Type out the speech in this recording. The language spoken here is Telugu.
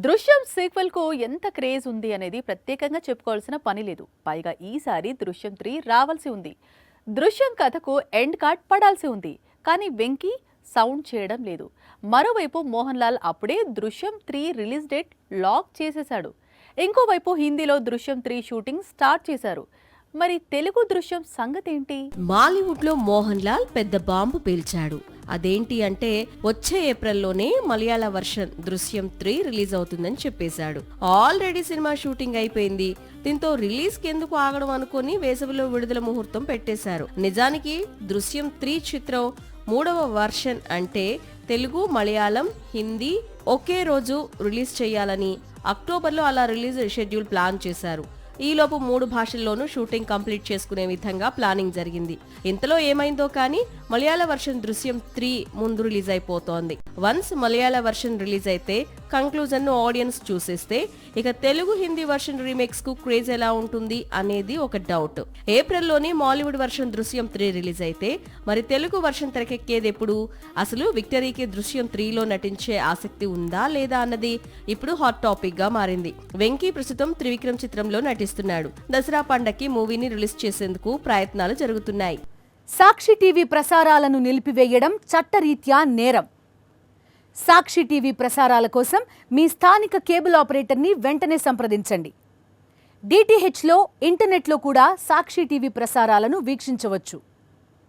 దృశ్యం సీక్వెల్ కు ఎంత క్రేజ్ ఉంది అనేది ప్రత్యేకంగా చెప్పుకోవాల్సిన పని లేదు. పైగా ఈసారి దృశ్యం 3 రావాల్సి ఉంది. దృశ్యం కథకు ఎండ్ కార్డ్ పడాల్సి ఉంది. కానీ వెంకీ సౌండ్ చేయడం లేదు. మరోవైపు మోహన్ లాల్ అప్పుడే దృశ్యం 3 రిలీజ్ డేట్ లాక్ చేసేశాడు. ఇంకోవైపు హిందీలో దృశ్యం 3 షూటింగ్ స్టార్ట్ చేశారు. మరి తెలుగు దృశ్యం సంగతేంటి? బాలీవుడ్ లో మోహన్ లాల్ పెద్ద బాంబు పేల్చాడు. అదేంటి అంటే వచ్చే ఏప్రిల్లోనే మలయాళ వర్షన్ దృశ్యం 3 రిలీజ్ అవుతుందని చెప్పేశాడు. ఆల్రెడీ సినిమా షూటింగ్ అయిపోయింది. దీంతో రిలీజ్ కి ఎందుకు ఆగడం అనుకుని వేసవిలో విడుదల ముహూర్తం పెట్టేశారు. నిజానికి దృశ్యం 3 చిత్రం 3వ వర్షన్ అంటే తెలుగు, మలయాళం, హిందీ ఒకే రోజు రిలీజ్ చేయాలని అక్టోబర్లో అలా రిలీజ్ షెడ్యూల్ ప్లాన్ చేశారు. ఈలోపు 3 భాషల్లోనూ షూటింగ్ కంప్లీట్ చేసుకునే విధంగా ప్లానింగ్ జరిగింది. ఇంతలో ఏమైందో కానీ మలయాళ వర్షన్ దృశ్యం 3 ముందు రిలీజ్ అయిపోతోంది. వన్స్ మలయాళ వర్షన్ రిలీజ్ అయితే కంక్లూజన్ ను ఆడియన్స్ చూసేస్తే ఇక తెలుగు, హిందీ వర్షన్ రీమేక్స్ కు క్రేజ్ ఎలా ఉంటుంది అనేది ఒక డౌట్. ఏప్రిల్లోనే మాలీవుడ్ వర్షన్ దృశ్యం 3 రిలీజ్ అయితే మరి తెలుగు వర్షన్ తెరకెక్కేది ఎప్పుడు? అసలు విక్టరీకి దృశ్యం 3లో నటించే ఆసక్తి ఉందా లేదా అన్నది ఇప్పుడు హాట్ టాపిక్ గా మారింది. వెంకీ ప్రస్తుతం త్రివిక్రమ్ చిత్రంలో నటిస్తున్నాడు. దసరా పండక్కి మూవీని రిలీజ్ చేసేందుకు ప్రయత్నాలు జరుగుతున్నాయి. సాక్షి టీవీ ప్రసారాలను నిలిపివేయడం చట్టరీత్యా నేరం. సాక్షి టీవీ ప్రసారాల కోసం మీ స్థానిక కేబుల్ ఆపరేటర్ని వెంటనే సంప్రదించండి. డిటిహెచ్లో, ఇంటర్నెట్లో కూడా సాక్షి టీవీ ప్రసారాలను వీక్షించవచ్చు.